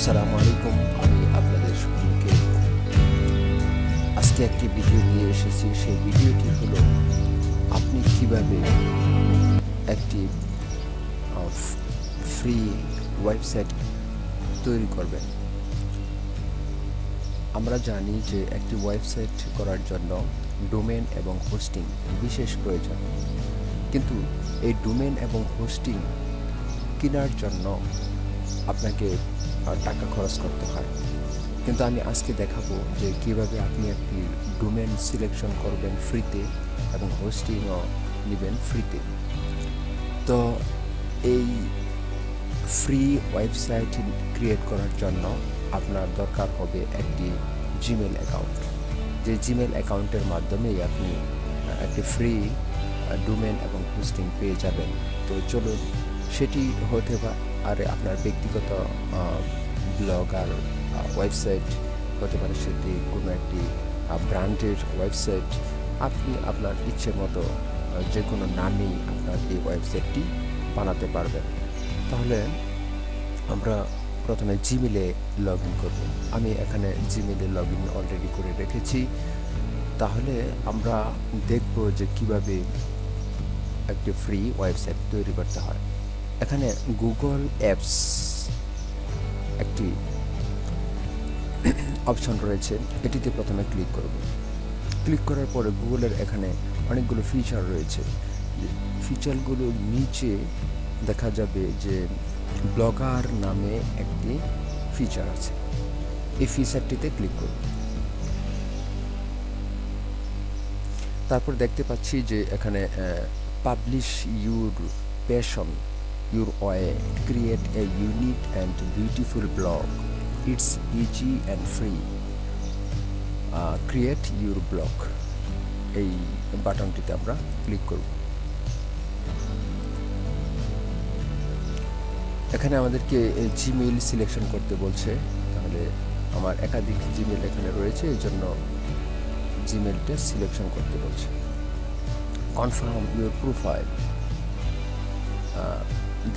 আসসালামু আলাইকুম। আমি আপনাদের সকলকে আজকে একটি ভিডিও নিয়ে এসেছি। সেই ভিডিওটি হলো আপনি কিভাবে একটি ফ্রি ওয়েবসাইট তৈরি করবেন। আমরা জানি যে একটি ওয়েবসাইট করার জন্য ডোমেন এবং হোস্টিং বিশেষ প্রয়োজন, কিন্তু এই ডোমেন এবং হোস্টিং কেনার জন্য আপনাকে টাকা খরচ করতে হয়। কিন্তু আমি আজকে দেখাবো যে কিভাবে আপনি একটি ডোমেন সিলেকশন করবেন ফ্রিতে এবং হোস্টিংও নেবেন ফ্রিতে। তো এই ফ্রি ওয়েবসাইট ক্রিয়েট করার জন্য আপনার দরকার হবে একটি জিমেল অ্যাকাউন্ট। যে জিমেল অ্যাকাউন্টের মাধ্যমেই আপনি একটি ফ্রি ডোমেন এবং হোস্টিং পেয়ে যাবেন। তো চলুন, সেটি হতে পারে আপনার ব্যক্তিগত ব্লগ আর ওয়েবসাইট, হতে পারে সেটি কোনো একটি ব্র্যান্ডের ওয়েবসাইট। আপনি আপনার ইচ্ছে মতো যে কোনো নামেই আপনার এই ওয়েবসাইটটি বানাতে পারবেন। তাহলে আমরা প্রথমে জিমেলে লগ ইন করব। আমি এখানে জিমেলে লগ ইন অলরেডি করে রেখেছি। তাহলে আমরা দেখব যে কিভাবে একটি ফ্রি ওয়েবসাইট তৈরি করতে হয়। এখানে গুগল অ্যাপস একটি অপশন রয়েছে, এটিতে প্রথমে ক্লিক করব। ক্লিক করার পরে গুগলের এখানে অনেকগুলো ফিচার রয়েছে। ফিচারগুলোর নিচে দেখা যাবে যে ব্লগার নামে একটি ফিচার আছে। এই ফিচারটিতে ক্লিক করব। তারপর দেখতে পাচ্ছি যে এখানে publish your passion, your way, create a unique and beautiful blog. It's easy and free. Create your blog. এই বাটনটিতে আমরা ক্লিক করব। এখানে আমাদেরকে জিমেইল সিলেকশন করতে বলছে। তাহলে আমার একাধিক জিমেইল এখানে রয়েছে, এই জন্য জিমেইলটা সিলেকশন করতে বলছে। Confirm your profile.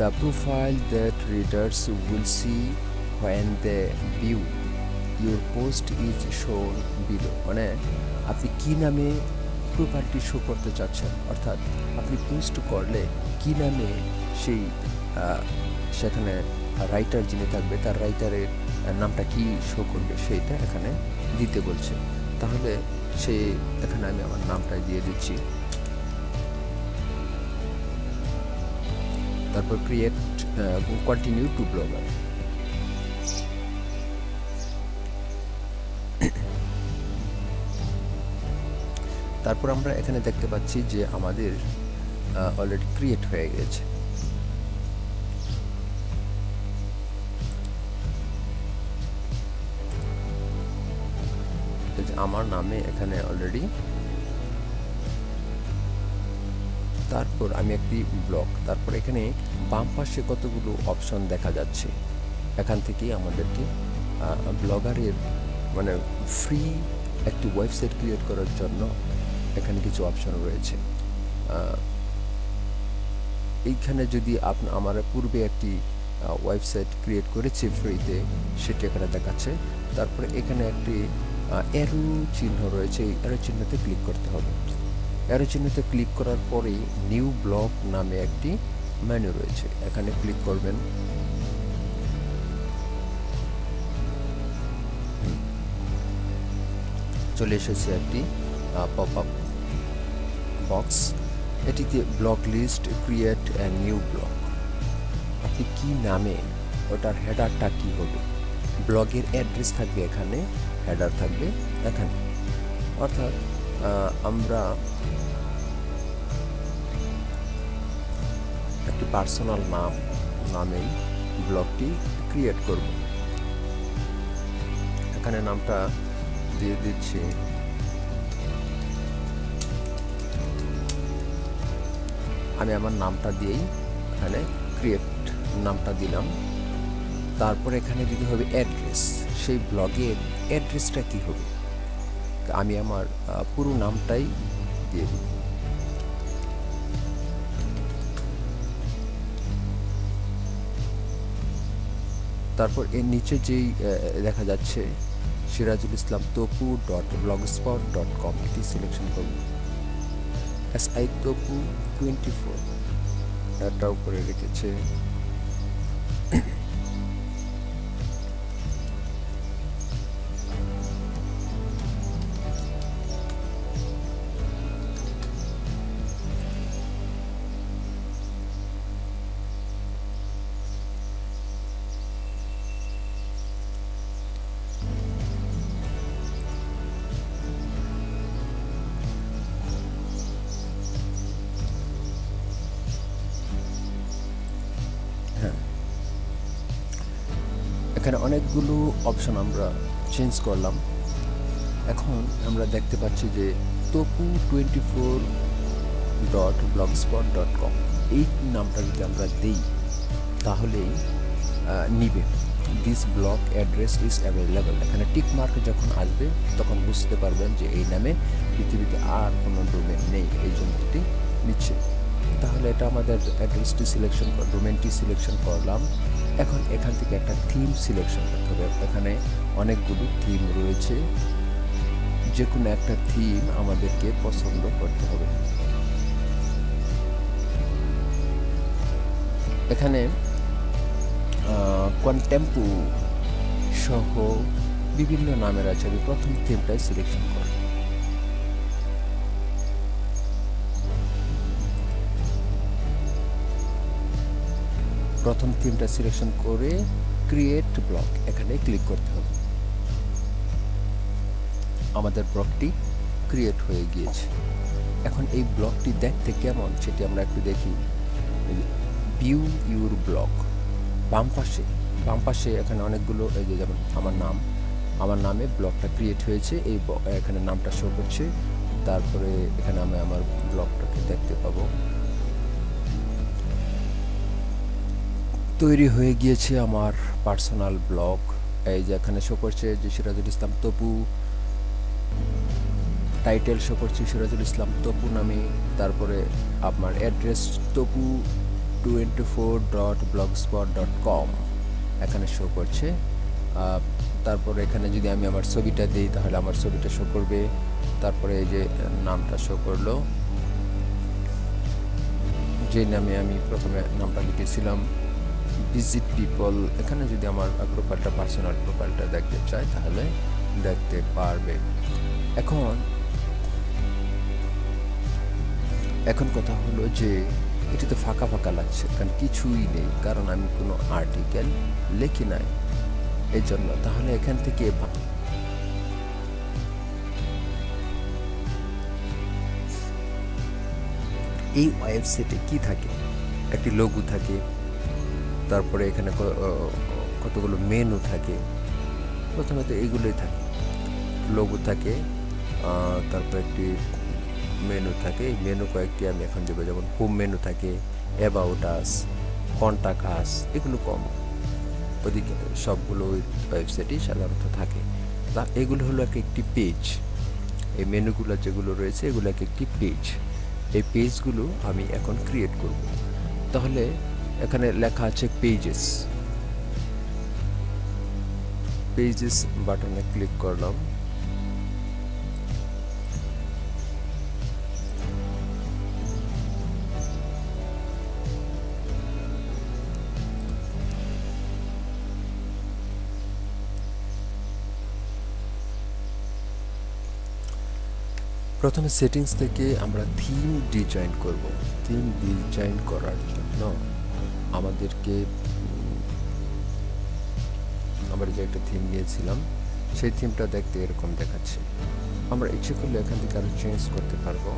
The profile that readers will see when they view your post is shown below. মানে আপনি কি নামে প্রোফাইলটি শো করতে চাচ্ছেন, অর্থাৎ আপনি পোস্ট করলে কি নামে সেই সেখানে রাইটার যিনি থাকবে তার রাইটারের নামটা কি শো করবে সেইটা এখানে দিতে বলছে। তাহলে এখানে আমি আমার নামটা দিয়ে দিচ্ছি। তারপর ক্রিয়েট কন্টিনিউ টু ব্লগার। তারপর আমরা এখানে দেখতে পাচ্ছি যে আমাদের অলরেডি ক্রিয়েট হয়ে গেছে। আমার নামে এখানে অলরেডি। তারপর আমি একটি ব্লগ, তারপর এখানে বাম পাশে কতগুলো অপশন দেখা যাচ্ছে। এখান থেকেই আমাদেরকে ব্লগারের মানে ফ্রি একটি ওয়েবসাইট ক্রিয়েট করার জন্য এখানে কিছু অপশন রয়েছে। এইখানে যদি আমার পূর্বে একটি ওয়েবসাইট ক্রিয়েট করেছি ফ্রিতে, সেটি এখানে দেখাচ্ছে। তারপরে এখানে একটি অ্যারো চিহ্ন রয়েছে, এই অ্যারো চিহ্নতে ক্লিক করতে হবে। অ্যারো চিহ্নতে ক্লিক করার পরেই নিউ ব্লগ নামে একটি মেনু রয়েছে, এখানে ক্লিক করবেন। চলে এসেছে একটি পপ আপ বক্স, এটিতে blog list, create a new blog. আপনি কি নামে, ওটার হেডারটা কি হবে, ব্লগের অ্যাড্রেস থাকবে এখানে, হেডার থাকবে এখানে। অর্থাৎ আমরা একটি পার্সোনাল নামেই ব্লগটি ক্রিয়েট করব। এখানে নামটা দিয়ে দিচ্ছি আমি আমার নামটা দিয়েই এখানে ক্রিয়েট নামটা দিলাম। তারপর এখানে দিতে হবে অ্যাড্রেস, সেই ব্লগের অ্যাড্রেসটা কি হবে। আমি আমার পুরো নামটাই দিয়ে দিই। তারপর এর নিচে যেই দেখা যাচ্ছে সিরাজুল ইসলাম তপু .blogspot.com, এটি সিলেকশন করব। SI তপু 24 এটা উপরে রেখেছে। হ্যাঁ, এখানে অনেকগুলো অপশন আমরা চেঞ্জ করলাম। এখন আমরা দেখতে পাচ্ছি যে topu24.blogspot.com এই নামটা যদি আমরা দিই তাহলেই নিবে। This blog address is available. এখানে টিক মার্ক যখন আসবে তখন বুঝতে পারবেন যে এই নামে পৃথিবীতে আর কোনো ডোমেন নেই, এই জন্য এটি নিচ্ছে। তাহলে এটা আমাদের অ্যাড্রেসটি সিলেকশন, ডোমেনটি সিলেকশন করলাম। এখন এখান থেকে একটা থিম সিলেকশন করতে হবে। এখানে অনেকগুলো থিম রয়েছে, যে কোনো একটা থিম আমাদেরকে পছন্দ করতে হবে। এখানে কন্টেম্পো সহ বিভিন্ন নামের আছে। আমি প্রথম থিমটাই সিলেকশন করব। প্রথম থিমটা সিলেকশন করে ক্রিয়েট ব্লগ এখানে ক্লিক করতে হবে। আমাদের ব্লগটি ক্রিয়েট হয়ে গিয়েছে। এখন এই ব্লগটি দেখতে কেমন সেটি আমরা একটু দেখি। ভিউ ইউর ব্লগ, বাম পাশে এখানে অনেকগুলো, এই যে যেমন আমার নামে ব্লগটা ক্রিয়েট হয়েছে, এই এখানে নামটা শো করছে। তারপরে এখানে আমি আমার ব্লগটাকে দেখতে পাবো। তৈরি হয়ে গিয়েছে আমার পার্সোনাল ব্লগ। এই যে এখানে শো করছে যে সিরাজুল ইসলাম তপু, টাইটেল শো করছে সিরাজুল ইসলাম তপু নামে। তারপরে আপনার অ্যাড্রেস topu24.blogspot.com এখানে শো করছে। তারপরে এখানে যদি আমি আমার ছবিটা দিই তাহলে আমার ছবিটা শো করবে। তারপরে এই যে নামটা শো করলো, যে নামে আমি প্রথমে নামটা লিখেছিলাম ভিজিট পিপল। এখানে যদি আমার প্রোফাইলটা, পার্সোনাল প্রোফাইলটা দেখতে চাই তাহলে দেখতে পারবে। এখন কথা হলো যে এটি তো ফাঁকা ফাঁকা লাগছে, কারণ কিছুই নেই, কারণ আমি কোনো আর্টিকেল লিখি নাই এই জন্য। তাহলে এখান থেকে এই ওয়েবসাইটে কি থাকে, একটি লোগো থাকে, তারপরে এখানে কতগুলো মেনু থাকে। প্রথমে তো এইগুলোই থাকে, লোগো থাকে, তারপর একটি মেনু থাকে। এই মেনু কয়েকটি আমি এখন দেবো, যেমন হোম মেনু থাকে, অ্যাবাউট আস, কন্টাক্ট আস, এগুলো কম, ওদিকে সবগুলো ওয়েবসাইটেই সাধারণত থাকে। তা এগুলো হলো একটি পেজ। এই মেনুগুলো যেগুলো রয়েছে এগুলো একটি পেজ। এই পেজগুলো আমি এখন ক্রিয়েট করব। তাহলে এখানে লেখা আছে পেজেস বাটনে ক্লিক করলাম। প্রথমে সেটিংস থেকে আমরা থিম ডিজাইন করব। থিম ডিজাইন করার জন্য আমাদেরকে আমরা যে একটা থিম নিয়েছিলাম সেই থিমটা দেখতে এরকম দেখাচ্ছে। আমরা ইচ্ছে করলে এখান থেকে আরও চেঞ্জ করতে পারবো,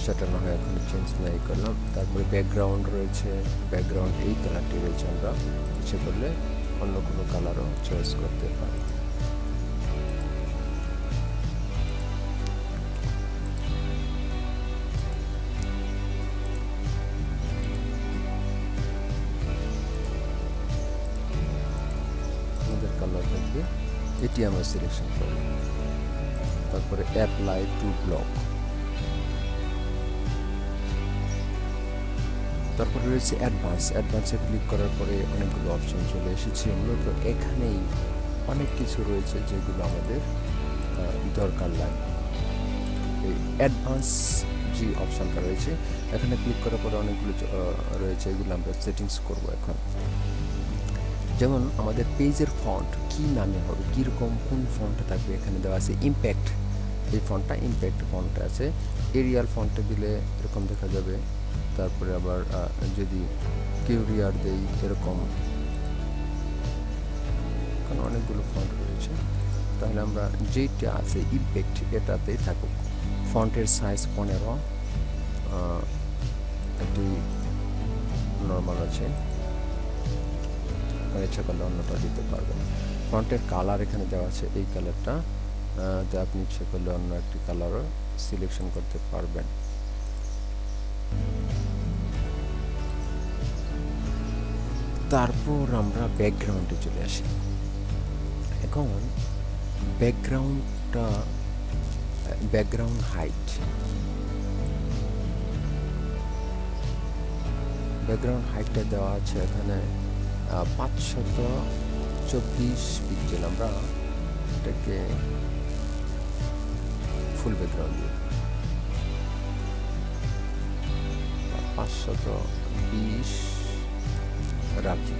সেটা না হয় এখন চেঞ্জ নাই করলাম। তারপরে ব্যাকগ্রাউন্ড রয়েছে, ব্যাকগ্রাউন্ড এই কালারটি রয়েছে, আমরা ইচ্ছে করলে অন্য কোনো কালারও চয়েস করতে পারি। কালার থাকবে, এটি আমরা সিলেকশন করব। তারপরে অ্যাপ্লাই টু ব্লক, তারপরে রয়েছে অ্যাডভান্সে ক্লিক করার পরে অনেকগুলো অপশন চলে এসেছে। মূলত এখানেই অনেক কিছু রয়েছে যেগুলো আমাদের দরকার লাগে। এই অ্যাডভান্স যে অপশনটা রয়েছে এখানে ক্লিক করার পরে অনেকগুলো রয়েছে, এগুলো আমরা সেটিংস করব এখন। যেমন আমাদের পেজের ফন্ট কি নামে হবে, কীরকম কোন ফন্টে থাকবে, এখানে দেওয়া আছে ইম্প্যাক্ট। এই ফন্টটা ইম্প্যাক্ট ফন্টে আছে। এরিয়াল ফন্টে দিলে এরকম দেখা যাবে। তারপরে আবার যদি কিউরিয়ার দেই এরকম, কারণ অনেকগুলো ফন্ট রয়েছে, তাহলে আমরা যেটা আছে ইম্প্যাক্ট এটাতেই থাকুক। ফন্টের সাইজ 15, একটি নর্মাল আছে, ইচ্ছা করলে অন্যটা দিতে পারবেন। ফন্টের কালার এখানে দেওয়া আছে, এই কালারটা যা আপনি ইচ্ছা করলে অন্য একটি কালারও সিলেকশন করতে পারবেন। তারপর আমরা ব্যাকগ্রাউন্ডে চলে আসি। এখন ব্যাকগ্রাউন্ড হাইটটা দেওয়া আছে এখানে 524 পিক্সেল। আমরা এটাকে ফুল ব্যাকগ্রাউন্ড দিই 520 রাখি।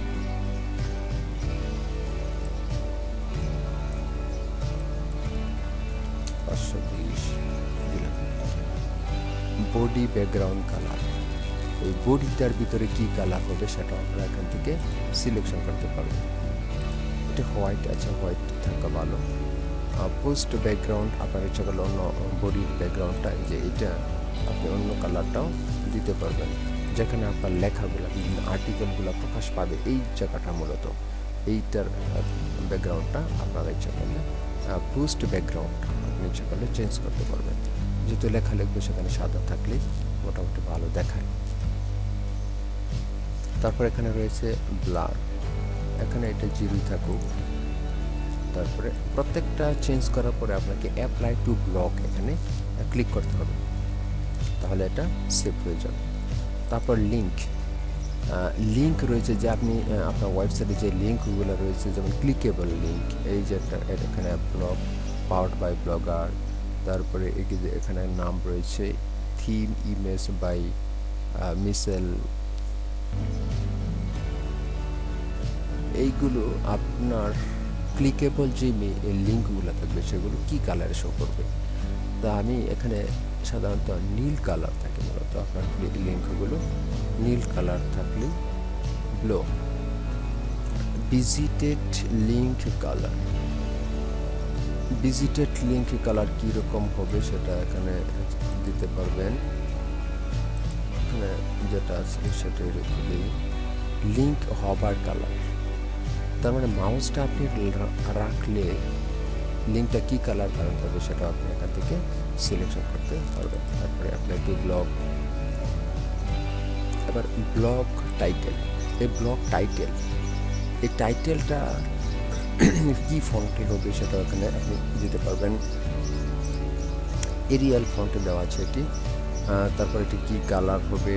বডি ব্যাকগ্রাউন্ড কালার, এই বডিটার ভিতরে কি কালার হবে সেটা আমরা এখান থেকে সিলেকশন করতে পারবো। এটা হোয়াইট আছে, হোয়াইট থাকা ভালো। পোস্ট ব্যাকগ্রাউন্ড আপনার ইচ্ছা করলে অন্য বডির ব্যাকগ্রাউন্ডটা, যে এটা আপনি অন্য কালারটাও দিতে পারবেন, যেখানে আপনার লেখাগুলো বিভিন্ন আর্টিকেলগুলো প্রকাশ পাবে। এই জায়গাটা মূলত এইটার ব্যাকগ্রাউন্ডটা আপনারা ইচ্ছা করলে পোস্ট ব্যাকগ্রাউন্ড আপনি ইচ্ছা করলে চেঞ্জ করতে পারবেন। যেহেতু লেখা লিখবে সেখানে সাদা থাকলে মোটামুটি ভালো দেখায়। তারপর এখানে রয়েছে ব্লার, এখানে এটা 0 থাকুক। তারপরে প্রত্যেকটা চেঞ্জ করার পরে আপনাকে অ্যাপ্লাই টু ব্লক এখানে ক্লিক করতে হবে, তাহলে এটা সেভ হয়ে যাবে। তারপর লিঙ্ক রয়েছে, যে আপনি আপনার ওয়েবসাইটে যে লিঙ্কগুলো রয়েছে, যেমন ক্লিকেবল লিঙ্ক, এই যে এখানে ব্লগ পাওয়ার্ড বাই ব্লগার। তারপরে এখানে নাম রয়েছে থিম ইমেজ বাই মিসেল। এইগুলো আপনার ক্লিকেবল যে লিঙ্কগুলো থাকবে সেগুলো কি কালারে শো করবে। তা আমি এখানে সাধারণত নীল কালার থাকে, মূলত আপনার লিঙ্কগুলো নীল কালার থাকলে ব্লু। ভিজিটেড লিঙ্ক কালার কীরকম হবে সেটা এখানে দিতে পারবেন। এখানে যেটা আছে সেটাই রেখে দিই। লিঙ্ক হবার কালার, তার মানে মাউসটা আপনি রাখলে লিঙ্কটা কি কালার ধারণ করবে সেটা আপনি এখান থেকে সিলেকশন করতে পারবেন। তারপরে অ্যাপ্লাই টু ব্লগ। এবার ব্লগ টাইটেল, এই টাইটেলটা কি ফন্টে হবে সেটা এখানে আপনি দিতে পারবেন। এরিয়াল ফন্টে দেওয়া আছে এটি। তারপর এটি কি কালার হবে,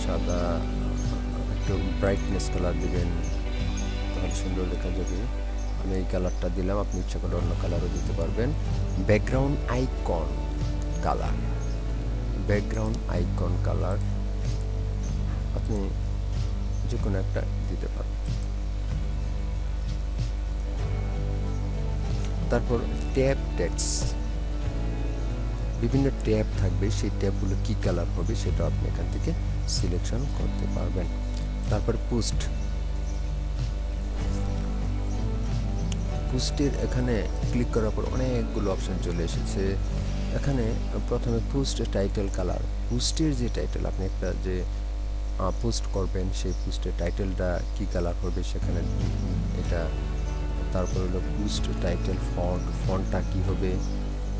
সাদা, একটু ব্রাইটনেস কালার দেবেন, তাহলে সুন্দর দেখা যাবে। আমি এই কালারটা দিলাম, আপনি ইচ্ছা করে অন্য কালারও দিতে পারবেন। ব্যাকগ্রাউন্ড আইকন কালার আপনি যে কোনো একটা দিতে পারবেন। তারপর ট্যাব টেক্সট, বিভিন্ন ট্যাব থাকবে, সেই ট্যাবগুলো কি কালার হবে সেটা আপনি এখান থেকে সিলেকশন করতে পারবেন। তারপর পোস্টের এখানে ক্লিক করার পর অনেকগুলো অপশন চলে এসেছে। এখানে প্রথমে পোস্ট টাইটেল কালার, পোস্টের যে টাইটেল আপনি একটা যে পোস্ট করবেন সেই পোস্টের টাইটেলটা কি কালার হবে সেখানে এটা। তারপর হলো পোস্ট টাইটেল ফন্টটা কি হবে,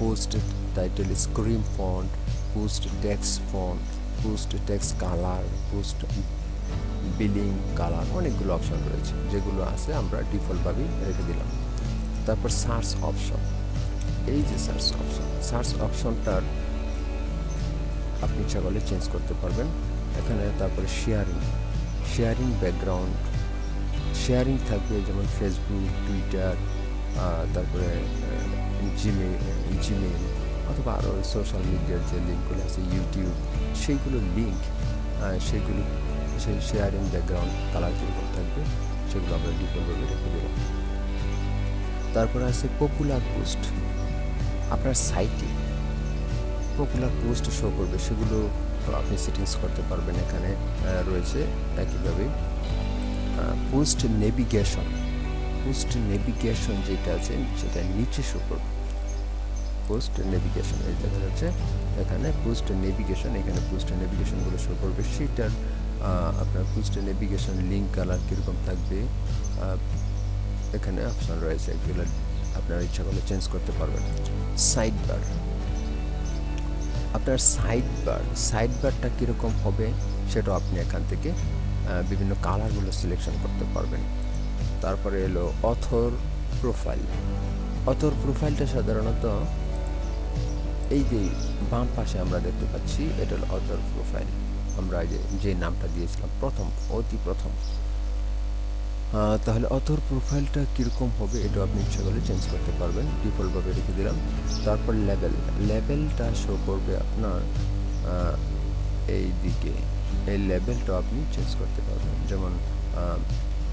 post title screen font, post text font, post text colour, post billing colour, অনেকগুলো অপশন রয়েছে, যেগুলো আছে আমরা ডিফল্টভাবেই রেখে দিলাম। তারপর সার্চ অপশন, এই যে সার্চ অপশনটার আপনি ইচ্ছা করলে চেঞ্জ করতে পারবেন। এখানে তারপরে শেয়ারিং ব্যাকগ্রাউন্ড শেয়ারিং থাকবে, যেমন ফেসবুক, টুইটার, তারপরে জিমেল অথবা আরও সোশ্যাল মিডিয়ার যে লিঙ্কগুলো আছে, ইউটিউব, সেইগুলো লিঙ্ক সেগুলো সেই শেয়ারিং ব্যাকগ্রাউন্ড কালার কীরকম থাকবে সেগুলো আমরা ডিফল্টভাবে রেখে দেব। তারপরে আছে পপুলার পোস্ট। আপনার সাইটে পপুলার পোস্ট শো করবে, সেগুলো আপনি সেটিংস করতে পারবেন। এখানে রয়েছে একইভাবে পোস্ট নেভিগেশন যেটা আছে সেটা নিচে শো করবে। পোস্ট নেভিগেশন এই দেখা যাচ্ছে এখানে পোস্ট নেভিগেশন, এখানে পোস্ট নেভিগেশনগুলো শো করবে। সেটার আপনার পোস্ট নেভিগেশন লিঙ্ক কালার কীরকম থাকবে এখানে অপশান রয়েছে, এগুলো আপনার ইচ্ছা করলে চেঞ্জ করতে পারবেন। আপনার সাইড বারটা কীরকম হবে সেটাও আপনি এখান থেকে বিভিন্ন কালারগুলো সিলেকশন করতে পারবেন। তারপরে এলো অথর প্রোফাইলটা সাধারণত এই যে বাম পাশে আমরা দেখতে পাচ্ছি, এটা হলো অথর প্রোফাইল। আমরা যে নামটা দিয়েছিলাম অতি প্রথম, তাহলে অথর প্রোফাইলটা কীরকম হবে এটা আপনি ইচ্ছা করলে চেঞ্জ করতে পারবেন, ডিফল্টভাবে রেখে দিলাম। তারপর লেভেলটা শো করবে আপনার এই দিকে, এই লেভেলটা আপনি চেঞ্জ করতে পারবেন। যেমন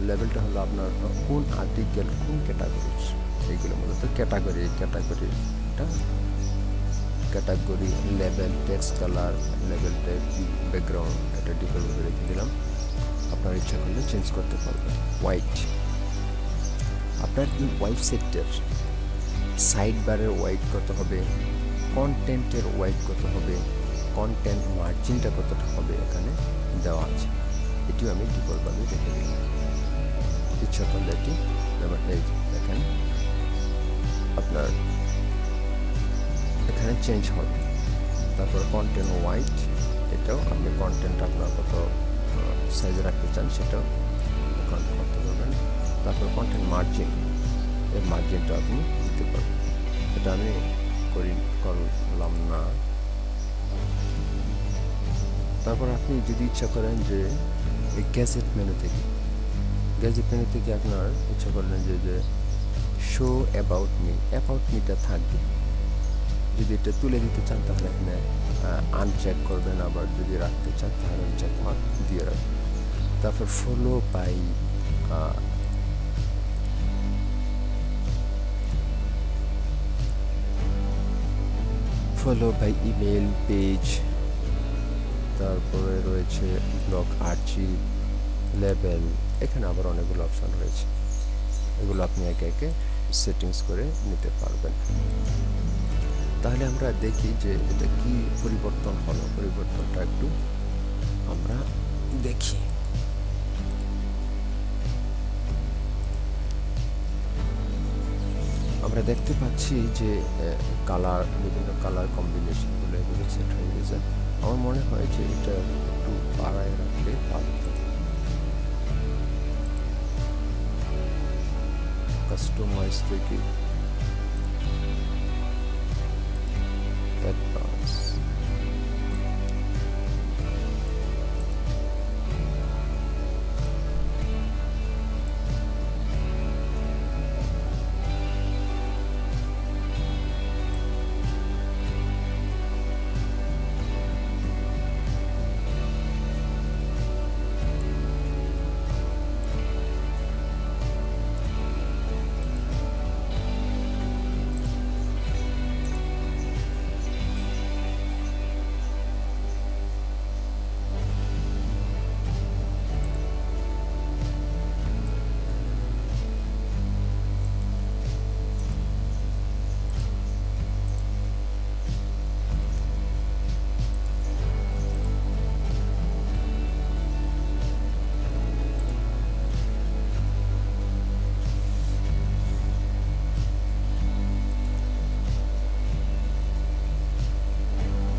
লেভেলটা হলো আপনার কোন আর্টিকেল, কোন ক্যাটাগরি, এইগুলো মূলত category level, text colour, level text, background, এটা ডিফল্টভাবে রেখে দিলাম। আপনার ইচ্ছা করলে চেঞ্জ করতে পারবেন। আপনার এই ওয়েবসাইটের সাইড বারের ওয়াইড কত হবে, কন্টেন্টের ওয়াইড কত হবে, কন্টেন্ট মার্জিনটা কতটা হবে এখানে দেওয়া আছে। এটিও আমি ডিফল্টভাবে রেখে দিলাম। ইচ্ছা করলে এটি এই দেখেন আপনার এখানে চেঞ্জ হবে। তারপর কন্টেন্ট ওয়াইড, এটাও আপনি কন্টেন্ট আপনার কত সাইজে রাখতে চান সেটাও কন্ট্রোল করতে পারবেন। তারপর কন্টেন্ট মার্জিন, এই মার্জিনটা আপনি দিতে পারবেন। এটা আমি করলাম না। তারপর আপনি যদি ইচ্ছা করেন যে এই গ্যাজেট মেনু থেকে আপনার ইচ্ছা করলেন যে শো অ্যাবাউট মিটা থাকবে, যদি এটা তুলে দিতে চান তাহলে এখানে আনচেক করবেন, আবার যদি রাখতে চান তাহলে চেক মার্ক দিয়ে রাখবেন। তারপর ফলো বাই ইমেল পেজ, তারপরে রয়েছে ব্লক আর্চিভ, লেবেল, এখানে আবার অনেকগুলো অপশন রয়েছে, এগুলো আপনি একে একে সেটিংস করে নিতে পারবেন। তাহলে আমরা দেখি যে এটা কি পরিবর্তন হলো, পরিবর্তনটা একটু আমরা দেখি। আমরা দেখতে পাচ্ছি যে বিভিন্ন কালার কম্বিনেশনগুলো এগুলো সেট হয়ে গেছে। আমার মনে হয় যে এটা একটু বাড়ায় রাখলে ভালো। কাস্টমাইজ থেকে অ্যাডভান্স,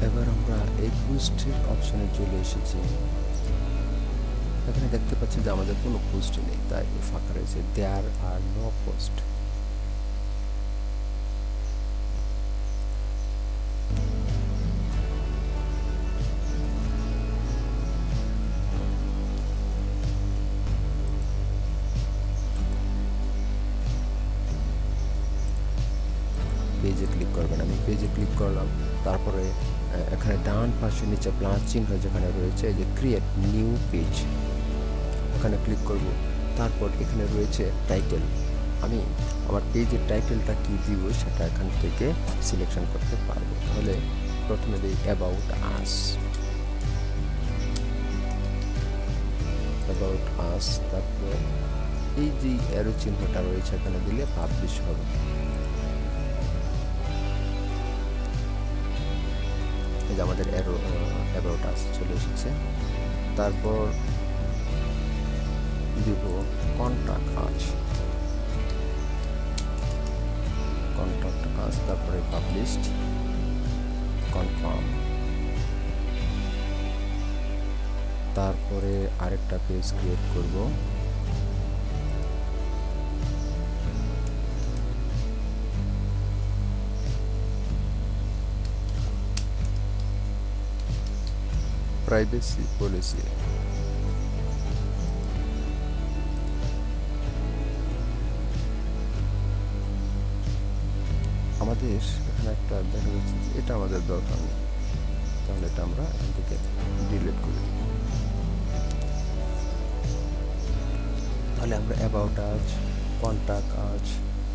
এবার আমরা এই পোস্টের অপশনে চলে এসেছি। এখানে দেখতে পাচ্ছি যে আমাদের কোনো পোস্ট নেই, তাই ফাঁকা রয়েছে, দেয়ার আর নো পোস্ট। পেজে ক্লিক করবেন। আমি পেজে ক্লিক করলাম, তারপরে এখানে ডান পাশে নিচে প্লাস চিহ্ন যেখানে রয়েছে এই যে ক্রিয়েট নিউ পেজ, ওখানে ক্লিক করব। তারপর এখানে রয়েছে টাইটেল, আমি আমার পেজের টাইটেলটা কি দিব সেটা এখান থেকে সিলেকশন করতে পারবো। তাহলে প্রথমে দিই অ্যাবাউট আস, অ্যাবাউট আস, তারপর এই যে অ্যারো চিহ্নটা রয়েছে এখানে দিলে পাবলিশ হবে। এই যে আমাদের অ্যাবাউট আস চলে এসেছে। তারপর দিব কন্টাক্ট আস, কন্টাক্ট আস, তারপরে পাবলিশড, কনফার্ম। তারপরে আরেকটা পেজ ক্রিয়েট করব, প্রাইভেসি পলিসি। আমাদের এখানে একটা দেখা যাচ্ছে এটা আমাদের দরকার নেই, তাহলে এটা আমরা এখান থেকে ডিলিট করি। তাহলে আমরা অ্যাবাউট আজ, কন্টাক্ট আজ,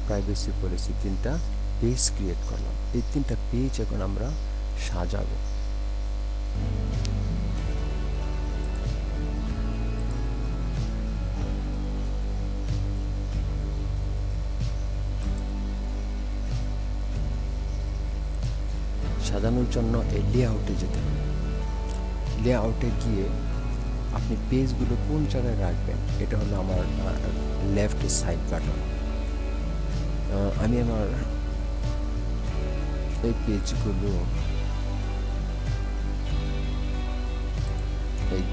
প্রাইভেসি পলিসি তিনটা পেজ ক্রিয়েট করলাম। এই তিনটা পেজ এখন আমরা সাজাবো। সাজানোর জন্য এই লেআউটে যেতে হবে। লেআউটে গিয়ে আপনি পেজগুলো কোন জায়গায় রাখবেন, এটা হলো আমার লেফট সাইড বাটন। আমি আমার এই পেজগুলো এই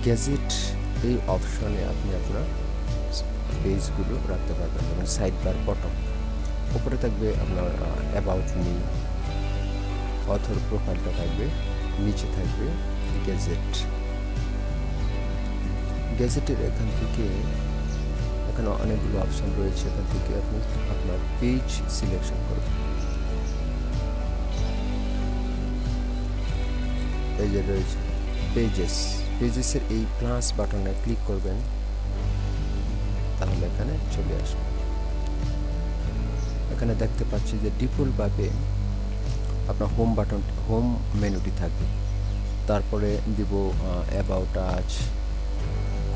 গ্যাজেট এই অপশনে আপনি আপনার পেজগুলো রাখতে পারবেন। যেমন সাইড বার বটম, উপরে থাকবে আপনার অ্যাবাউট মি, অথর প্রোফাইলটা থাকবে, নিচে থাকবে গ্যাজেটের এখান থেকে এখানে অনেকগুলো অপশন রয়েছে, এখান থেকে আপনি আপনার পেজ সিলেকশন করবেন। এই যে রয়েছে পেজেসের এই প্লাস বাটনে ক্লিক করবেন, তাহলে এখানে চলে আসবে। এখানে দেখতে পাচ্ছি যে ডিফল্টভাবে আপনার হোম মেনুটি থাকবে। তারপরে দিব অ্যাবাউট আজ,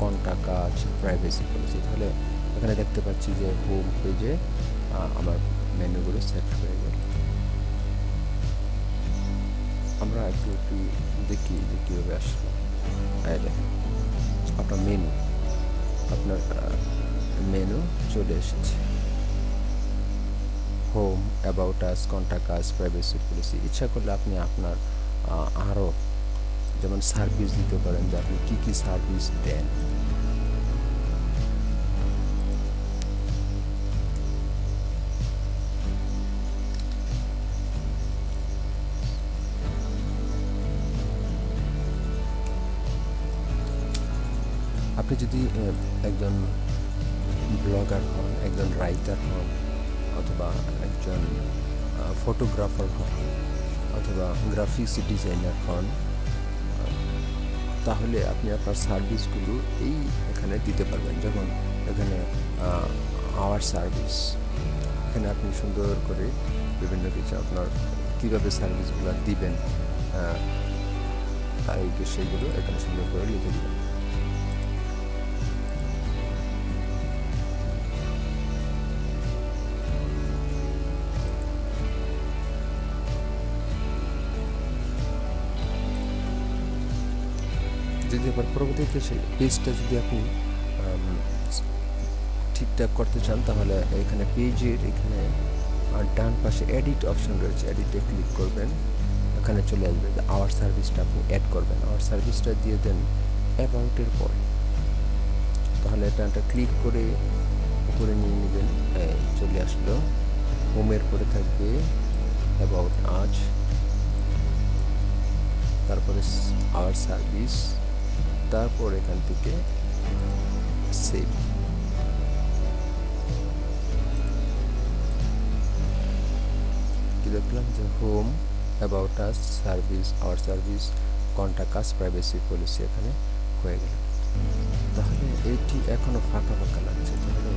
কন্টাক্ট আজ, প্রাইভেসি পলিসি। তাহলে এখানে দেখতে পাচ্ছি যে হোম পেজে আমার মেনুগুলো সেট হয়ে গেল। আমরা একটু দেখি যে কীভাবে আসলো। দেখেন আপনার মেনু চলে এসেছে। Home, about us, contact us, privacy policy. ইচ্ছা করলে আপনি আপনার আরও যেমন সার্ভিস দিতে পারেন, যে আপনি কী কী সার্ভিস দেন। আপনি যদি একজন ব্লগার হন, একজন রাইটার হন, অথবা একজন ফটোগ্রাফার হন, অথবা গ্রাফিক্স ডিজাইনার হন, তাহলে আপনি আপনার সার্ভিসগুলো এখানে দিতে পারবেন। যেমন এখানে আওয়ার সার্ভিস, এখানে আপনি সুন্দর করে বিভিন্ন কিছু আপনার কীভাবে সার্ভিসগুলো দিবেন সেইগুলো এখানে সুন্দর করে লিখে দিবেন। যদি আবার পরবর্তীতে সেই পেজটা যদি আপনি ঠিকঠাক করতে চান, তাহলে এখানে পেজের এখানে ডান পাশে এডিট অপশন রয়েছে, এডিটে ক্লিক করবেন, এখানে চলে আসবে যে আওয়ার সার্ভিসটা আপনি অ্যাড করবেন। আওয়ার সার্ভিসটা দিয়ে দেন অ্যাবাউটের পরে, তাহলে এটা ক্লিক করে উপরে নিয়ে নেবেন। চলে আসলো। হোমের পরে থাকবে অ্যাবাউট আজ, তারপরে আওয়ার সার্ভিস, তারপর এখান থেকে সেভ। লিখলাম যে home, about us, service, our service, contact us, privacy policy এখানে হয়ে গেল। তাহলে এটি এখনও ফাঁকা ফাঁকা লাগছে, তাহলে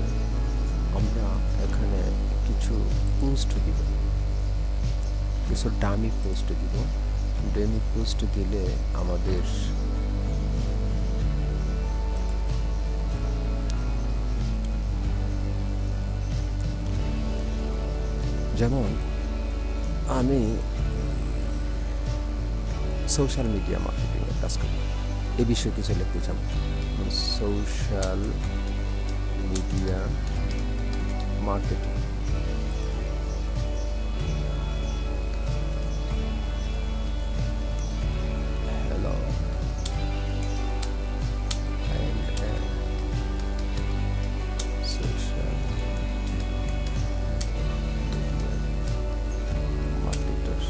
আমরা এখানে কিছু পোস্ট দিব, কিছু ডামি পোস্ট দিব। ডামি পোস্ট দিলে আমাদের যেমন আমি সোশ্যাল মিডিয়া মার্কেটিংয়ের কাজ করি, এ বিষয়ে কিছু লিখতে চাই। Social media marketing, hello social marketer,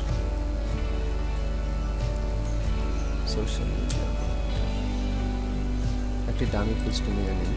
social media একটি দামি পোস্ট নিয়ে নিন।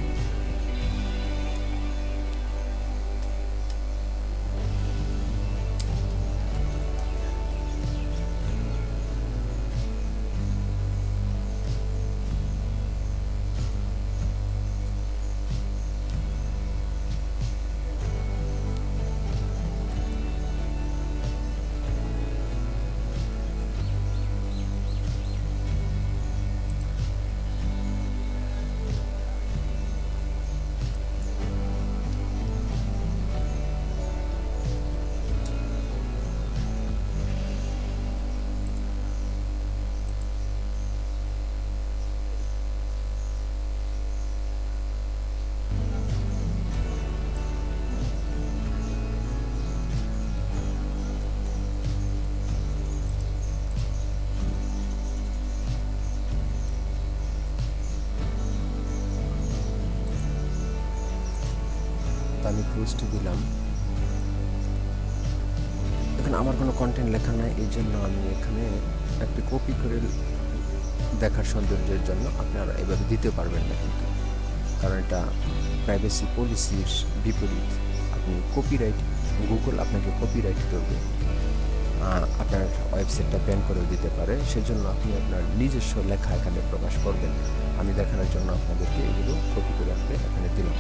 আমি পোস্ট দিলাম, এখানে আমার কোনো কন্টেন্ট লেখা নাই, এই জন্য আমি এখানে একটি কপি করে দেখার সৌন্দর্যের জন্য আপনারা এভাবে দিতে পারবেন না, কিন্তু কারণ এটা প্রাইভেসি পলিসির বিপরীত। আপনি কপিরাইট, গুগল আপনাকে কপিরাইট করবে, আপনার ওয়েবসাইটটা ব্যান করে দিতে পারে, সেজন্য আপনি আপনার নিজস্ব লেখা এখানে প্রকাশ করবেন। আমি দেখানোর জন্য আপনাদেরকে এগুলো কপি করে রাখতে এখানে দিলাম।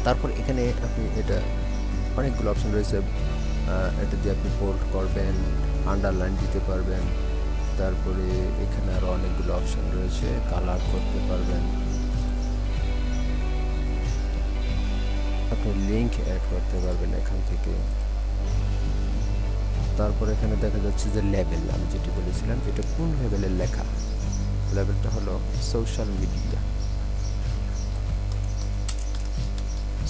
তারপর এখানে আপনি এটা অনেকগুলো অপশন রয়েছে, এটা দিয়ে আপনি বোল্ড করবেন, আন্ডারলাইন দিতে পারবেন, তারপরে এখানে আরও অনেকগুলো অপশন রয়েছে, কালার করতে পারবেন, আপনি লিঙ্ক অ্যাড করতে পারবেন এখান থেকে। তারপর এখানে দেখা যাচ্ছে যে লেভেল, আমি যেটি বলেছিলাম যেটা কোন লেভেলের লেখা, লেভেলটা হলো social media,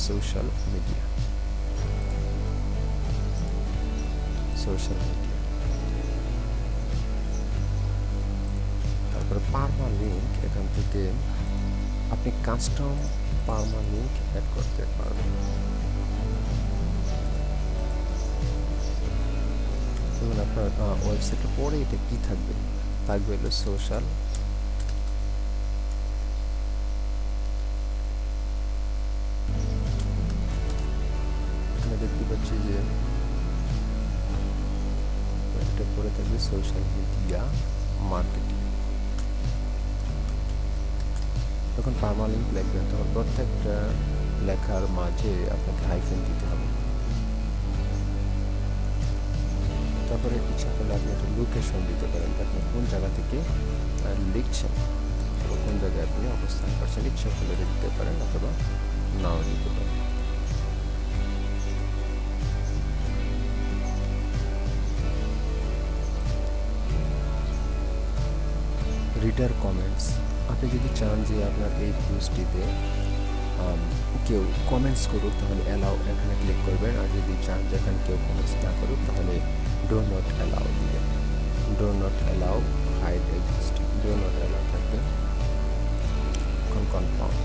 social media, social media. তারপরে পারমালিঙ্ক, এখান থেকে আপনি কাস্টম পারমালিঙ্ক অ্যাড করতে পারবেন। যেমন আপনার ওয়েবসাইটের পরে এটা কি থাকবে, থাকবে হলো সোশ্যাল, এখানে দেখতে পাচ্ছি যে এটা পরে থাকবে সোশ্যাল মিডিয়া মার্কেটিং। যখন পারমালিঙ্ক লিখবেন তখন প্রত্যেকটা লেখার মাঝে আপনাকে হাইফেন দিতে হবে। তারপরে ইচ্ছা করলে আপনি একটা লোকেশন দিতে পারেন, আপনি কোন জায়গা থেকে লিখছেন, কোন জায়গায় আপনি অবস্থান করছেন, ইচ্ছা করলে দিতে পারেন অথবা নাও দিতে পারেন। রিডার কমেন্টস, আপনি যদি চান যে আপনার এই পোস্টটিতে কেউ কমেন্টস করুক তাহলে অ্যালাউ এখানে ক্লিক করবেন, আর যদি চান যেখানে কেউ কমেন্টস না করুক তাহলে ডো নট অ্যালাউ দিবেন। Do not allow, hide existing, do not allow থাকবে। এখন কনফার্ম,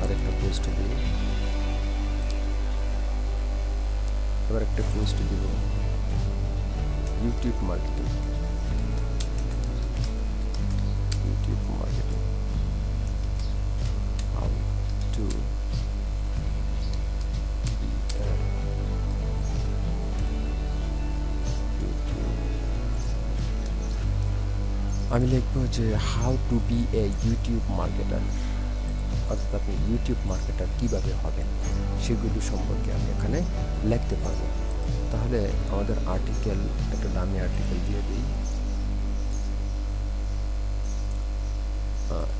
আর একটা পোস্ট দিই, এবার একটা পোস্ট দিব YouTube marketing, YouTube marketing, how to আমি লিখবো যে how to be a YouTube marketer, অর্থাৎ আপনি ইউটিউব মার্কেটার কীভাবে হবেন সেগুলো সম্পর্কে আমি এখানে লিখতে পারবো। তাহলে আমাদের আর্টিকেল একটা দামি আর্টিকেল দিয়ে দিই।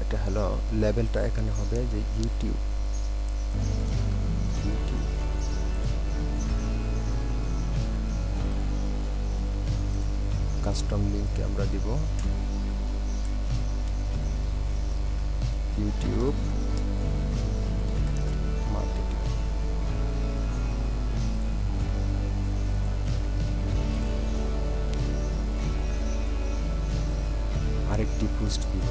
এটা হলো লেভেলটা এখানে হবে যে ইউটিউব কাস্টম লিঙ্কে আমরা দিব ইউটিউব মার্কেটিং। আরেকটি পোস্ট দিব,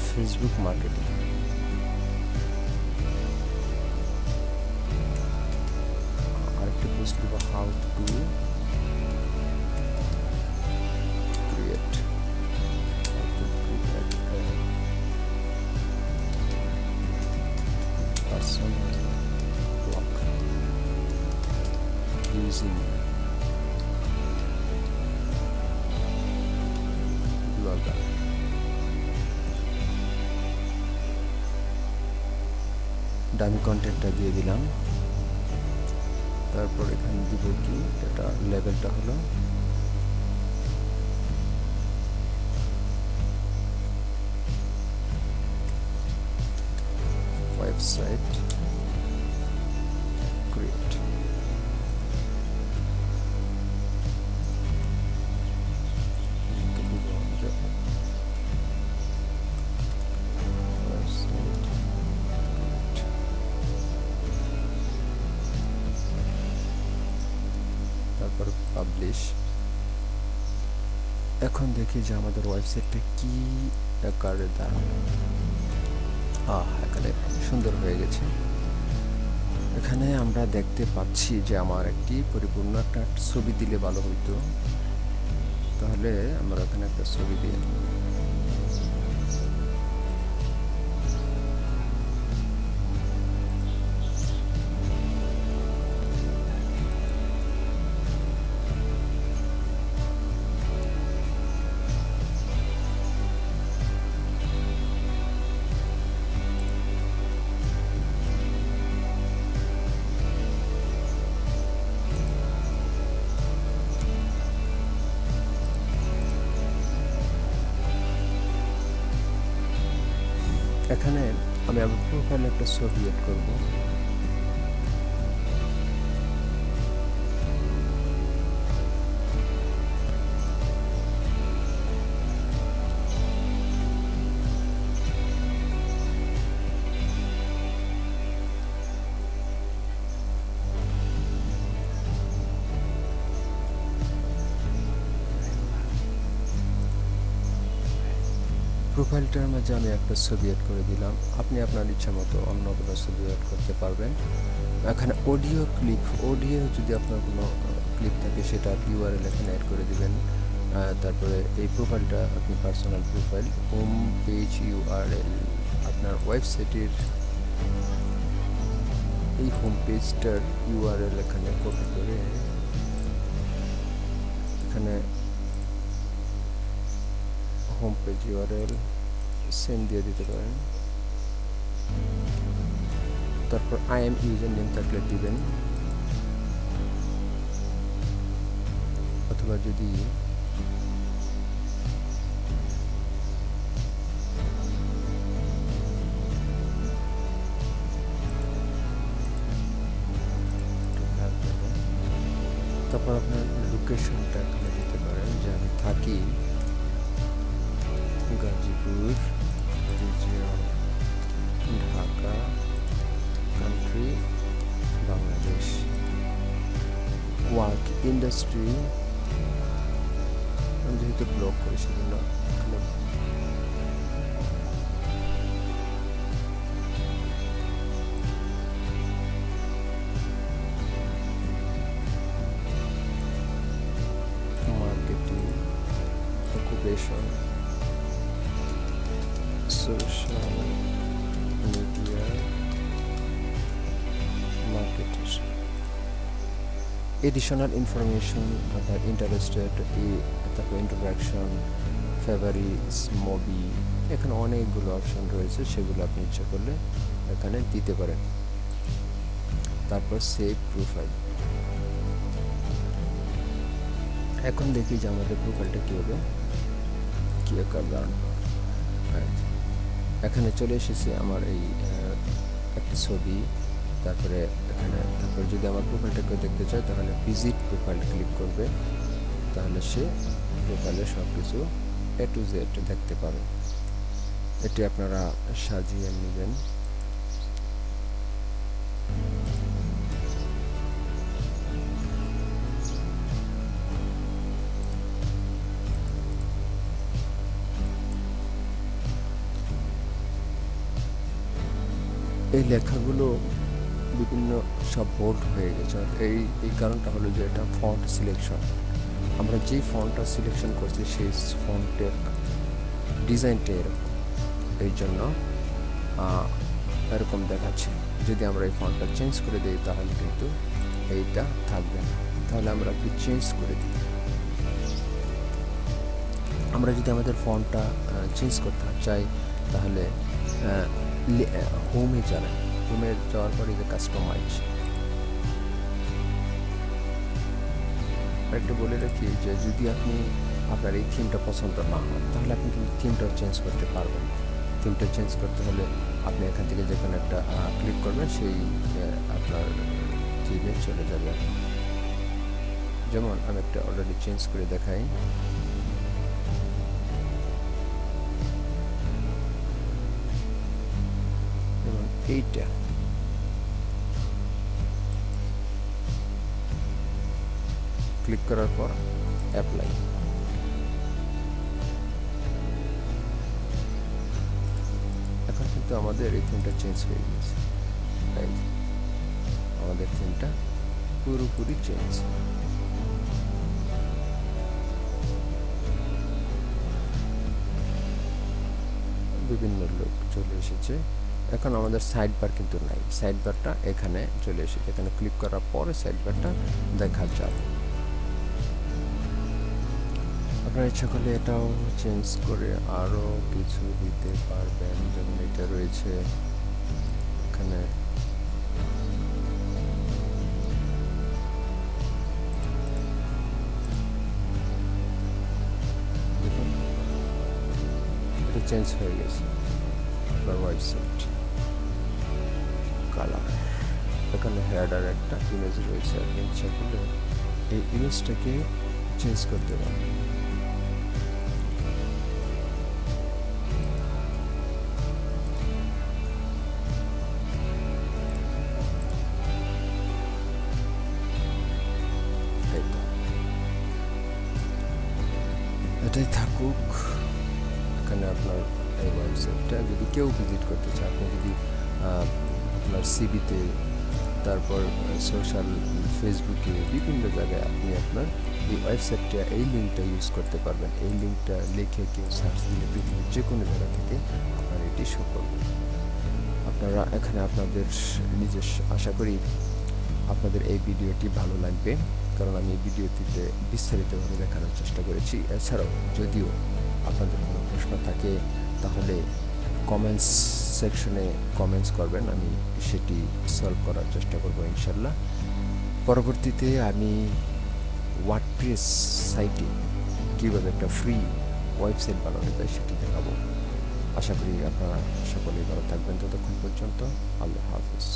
ফেসবুক মার্কেটিং। আরেকটি পোস্ট দিব how to create personal blog using Blogger। Dummy কন্টেন্টটা দিয়ে দিলাম। তারপর এখানে দিব কি, এটা লেভেলটা হলো ওয়েবসাইট ক্রিয়েট। তারপর পাবলিশ। এখন দেখি যে আমাদের ওয়েবসাইটটা কি আকারে দাঁড়ায়। এখানে সুন্দর হয়ে গেছে। এখানে আমরা দেখতে পাচ্ছি যে আমার একটি পরিপূর্ণ একটা ছবি দিলে ভালো হইতো, তাহলে আমরা এখানে একটা ছবি দিয়ে এখানে আমি আমার প্রোফাইলে একটা ছবি এড করব। প্রোফাইলটার মাঝে আমি একটা ছবি অ্যাড করে দিলাম। আপনি আপনার ইচ্ছা মতো অন্য কোনো ছবি অ্যাড করতে পারবেন। এখানে অডিও ক্লিপ, অডিও যদি আপনার কোনো ক্লিপ থাকে সেটা ইউআরএল এখানে অ্যাড করে দিবেন। তারপরে এই প্রোফাইলটা আপনি personal profile, home page URL, আপনার ওয়েবসাইটের এই হোম পেজটার ইউআরএল এখানে কপি করে এখানে হোম পেজ ইউআরএল সেন্ড দিয়ে দিতে পারেন। তারপর আইএম ইউজার নেম থাকলে দিবেন, অথবা যদি তারপর আপনার লোকেশনটা এখানে দিতে পারেন যে আমি থাকি Gazipur region, Dhaka, country Bangladesh. Work industry আমি যেহেতু ব্লগ করি সেজন্য marketing, occupation, social media marketer. Additional information, আপনার ইন্টারেস্টেড, তারপর ইন্ট্রোডাকশন, ফেভারিটস, মুভি, এখানে অনেকগুলো অপশন রয়েছে, সেগুলো আপনি ইচ্ছা করলে এখানে দিতে পারেন। তারপর সেভ প্রোফাইল। এখন দেখি যে আমাদের প্রোফাইলটা কীভাবে করলাম। এখানে চলে এসেছে আমার এই একটা ছবি, তারপরে এখানে তারপরে যদি আমার প্রোফাইলটা কেউ দেখতে চায় তাহলে ভিজিট প্রোফাইল ক্লিক করবে, তাহলে সে প্রোফাইলে সব কিছু A to Z দেখতে পাবে। এটি আপনারা সাজিয়ে নেবেন। এই লেখাগুলো বিভিন্ন সব বোল্ড হয়ে গেছে, এই কারণটা হলো যে এটা ফন্ট সিলেকশন। আমরা যে ফন্টটা সিলেকশন করছি সেই ফন্টের ডিজাইনটা এরকম, এই জন্য এরকম দেখাচ্ছে। যদি আমরা এই ফন্টটা চেঞ্জ করে দিই তাহলে কিন্তু এইটা থাকবে না। তাহলে আমরা একটু চেঞ্জ করে দিই। আমরা যদি আমাদের ফন্টটা চেঞ্জ করতে চাই তাহলে হোমে যাবেন, হোমে যাওয়ার পরে যে কাস্টমাইজ। আরেকটা বলে রাখি যে যদি আপনার এই থিমটা পছন্দ না হয় তাহলে আপনি কিন্তু থিমটাও চেঞ্জ করতে পারবেন। থিমটা চেঞ্জ করতে হলে আপনি এখান থেকে যেখানে একটা ক্লিক করবেন সেই আপনার থিমে চলে যাবে। যেমন আমি একটা অলরেডি চেঞ্জ করে দেখাই। যেমন এইটা ক্লিক করার পর অ্যাপ্লাই। এখন কিন্তু আমাদের এই থিমটা চেঞ্জ হয়ে গেছে, আমাদের থিমটা পুরোপুরি চেঞ্জ। বিভিন্ন লোক চলে এসেছে। এখন আমাদের সাইড বার কিন্তু নাই, সাইড বারটা এখানে চলে এসেছে। এখানে ক্লিক করার পরে সাইড বারটা দেখা যাবে। আপনারা ইচ্ছা করলে এটাও চেঞ্জ করে আরও কিছু দিতে পারবেন। যেমন এটা রয়েছে এখানে, দেখুন এটা চেঞ্জ হয়ে গেছে। আপনার ওয়েবসাইট কালার, এখানে হেডার একটা ইমেজ রয়েছে। আপনি ইচ্ছা করলে এই ইমেজটাকে চেঞ্জ করতে পারবেন। এটাই থাকুক। এখানে আপনার এই ওয়েবসাইটটা যদি কেউ ভিজিট করতে চায়, আপনি যদি আপনার সিবিতে, তারপর সোশ্যাল ফেসবুকে, বিভিন্ন জায়গায় আপনি আপনার এই ওয়েবসাইটটা, এই লিঙ্কটা ইউজ করতে পারবেন। এই লিঙ্কটা লিখে কেউ সার্চ দিলে পৃথিবীর যে কোনো জায়গা থেকে আপনার এটি শো করবে। আপনারা এখানে আপনাদের নিজস্ব, আশা করি আপনাদের এই ভিডিওটি ভালো লাগবে, কারণ আমি এই ভিডিওটিতে বিস্তারিতভাবে দেখানোর চেষ্টা করেছি। এছাড়াও যদিও আপনাদের কোনো প্রশ্ন থাকে তাহলে কমেন্টস সেকশনে কমেন্টস করবেন, আমি সেটি সলভ করার চেষ্টা করব ইনশাল্লাহ। পরবর্তীতে আমি ওয়ার্ডপ্রেস সাইটে কীভাবে একটা ফ্রি ওয়েবসাইট বানানো যায় সেটি দেখাবো। আশা করি আপনারা সকলেই ভালো থাকবেন। ততক্ষণ পর্যন্ত আল্লাহ হাফেজ।